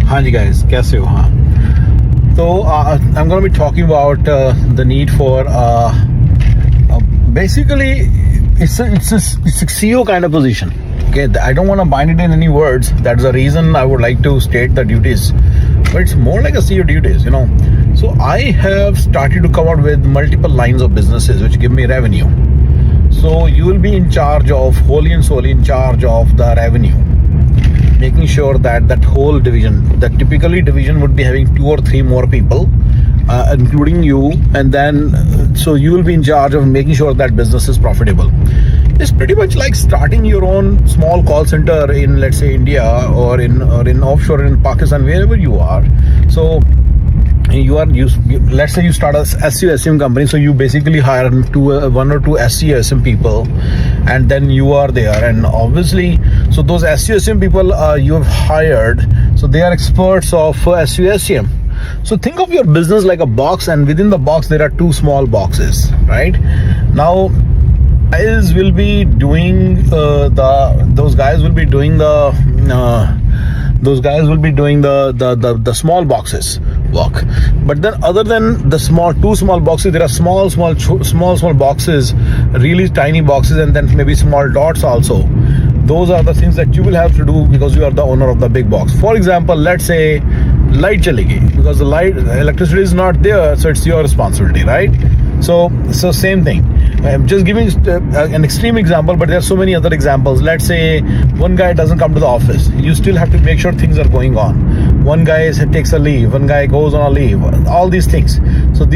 हाँ जी guys, कैसे हो? हाँ, तो I'm going to be talking about the need for basically it's a CEO kind of position. Okay, I don't want to bind it in any words. That's the reason I would like to state the duties, but it's more like a CEO duties, you know. So I have started to come out with multiple lines of businesses which give me revenue. So you will be in charge of, wholly and solely in charge of the revenue, making sure that that whole division, that typically division would be having 2 or 3 more people, including you, and then so you will be in charge of making sure that business is profitable. It's pretty much like starting your own small call center in, let's say, India or in offshore in Pakistan, wherever you are. So let's say you start a SEO company, so you basically hire 1 or 2 SEO people, and then you are there, and obviously, so those SEO people you have hired, so they are experts of SEO. So think of your business like a box, and within the box there are 2 small boxes, right? Now guys will be doing those guys will be doing the small boxes work. But then other than the 2 small boxes, there are small boxes, really tiny boxes, and then maybe small dots also. Those are the things that you will have to do because you are the owner of the big box. For example, let's say light chali gayi, because the electricity is not there, so it's your responsibility, right? So same thing. I'm just giving an extreme example, but there are so many other examples. Let's say one guy doesn't come to the office. You still have to make sure things are going on. One guy takes a leave. One guy goes on a leave. All these things. So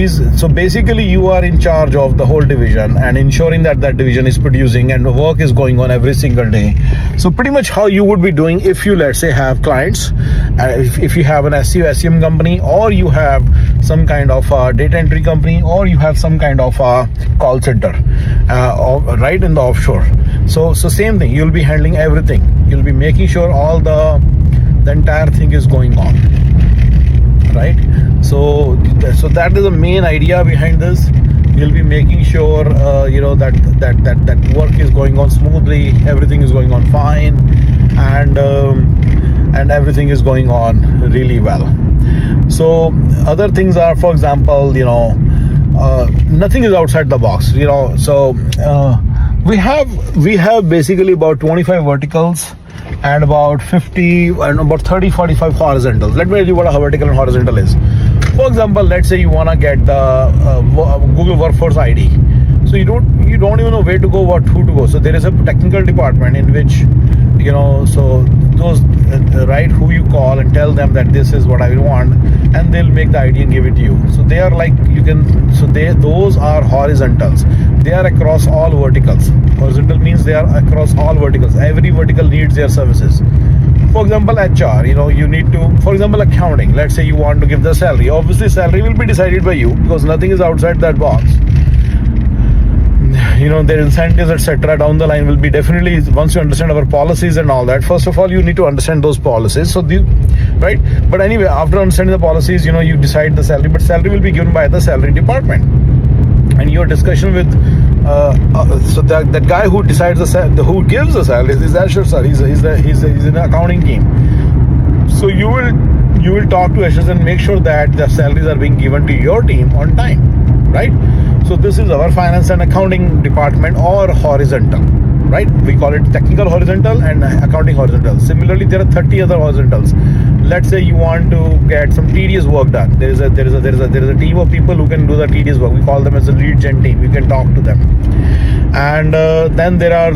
basically you are in charge of the whole division and ensuring that that division is producing and the work is going on every single day. So pretty much how you would be doing if you, let's say, have clients, if you have an SEM company, or you have some kind of data entry company, or you have some kind of call center, right, in the offshore. So same thing. You'll be handling everything. You'll be making sure all the entire thing is going on, right? So that is the main idea behind this. You'll be making sure that work is going on smoothly, everything is going on fine, and everything is going on really well. So other things are, for example, nothing is outside the box, so we have basically about 25 verticals and about 30-45 horizontals. Let me tell you what a vertical and horizontal is. For example, let's say you want to get the Google Workforce ID. So you don't even know where to go, who to go. So there is a technical department in which, so those right, who you call and tell them that this is what I want, and they'll make the ID and give it to you. So they are like, those are horizontals. They are across all verticals. Horizontal means they are across all verticals. Every vertical needs their services. For example, HR, you need to, for example, accounting. Let's say you want to give the salary. Obviously, salary will be decided by you because nothing is outside that box. Their incentives, etc. down the line will be definitely, once you understand our policies and all that. First of all, you need to understand those policies. Right? But anyway, after understanding the policies, you decide the salary. But salary will be given by the salary department. And your discussion with so that guy who decides who gives the salary is Ashar sir. He's in the accounting team. So you will talk to Ashar and make sure that the salaries are being given to your team on time, right? So this is our finance and accounting department, or horizontal, right? We call it technical horizontal and accounting horizontal. Similarly, there are 30 other horizontals. Let's say you want to get some tedious work done. There is a team of people who can do the tedious work. We call them as a lead gen team. You can talk to them. And then there are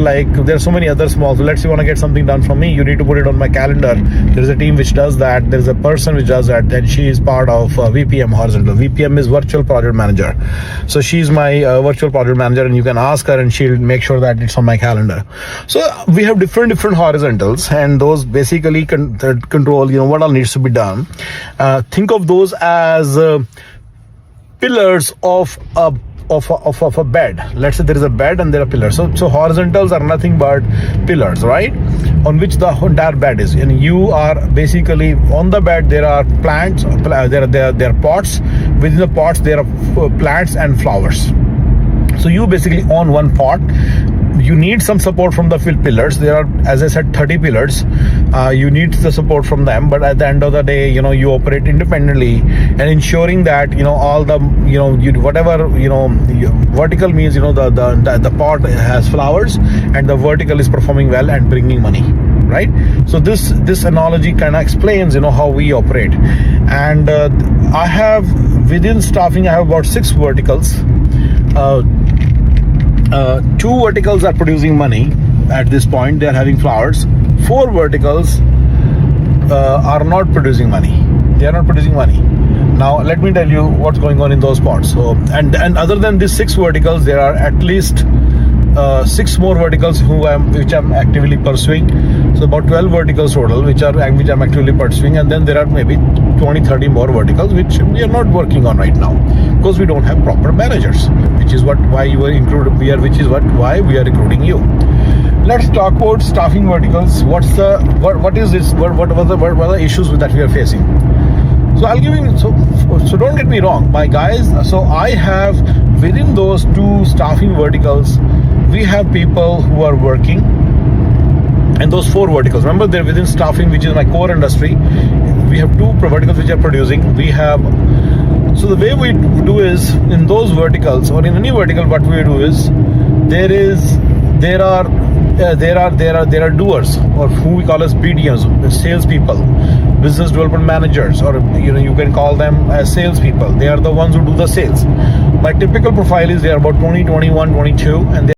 so many other small. So let's say you want to get something done from me, you need to put it on my calendar. There is a team which does that. There is a person which does that, and she is part of VPM horizontal. VPM is virtual project manager. So she's my virtual project manager, and you can ask her and she'll make sure that it's on my calendar. So we have different horizontals, and those basically control what all needs to be done. Think of those as pillars of a bed. Let's say there is a bed and there are pillars. So horizontals are nothing but pillars, right, on which the entire bed is. And you are basically on the bed. There are plants. There are pots. Within the pots there are plants and flowers. So you basically own one pot. You need some support from the pillars. There are, as I said, 30 pillars. You need the support from them, but at the end of the day, you operate independently and ensuring that all the whatever vertical means the pot has flowers and the vertical is performing well and bringing money, right? So this analogy kind of explains how we operate. And I have, within staffing, I have about 6 verticals. 2 verticals are producing money at this point. They are having flowers. 4 verticals are not producing money. They are not producing money. Now let me tell you what's going on in those pots. So and other than these 6 verticals, there are at least 6 more verticals which I'm actively pursuing. So about 12 verticals total which I'm actively pursuing, and then there are maybe 20-30 more verticals which we are not working on right now because we don't have proper managers, which is why you are included here, which is why we are recruiting you. Let's talk about staffing verticals. What is this? What are the issues that we are facing? So I'll give you, so don't get me wrong, my guys. So I have, within those 2 staffing verticals, we have people who are working. And those 4 verticals, remember, they're within staffing, which is my core industry. We have 2 verticals which are producing. So the way we do is, in those verticals or in any vertical, what we do is there are doers, or who we call as BDMs, salespeople, business development managers, or you can call them as salespeople. They are the ones who do the sales. My typical profile is they are about 20, 21, 22, and they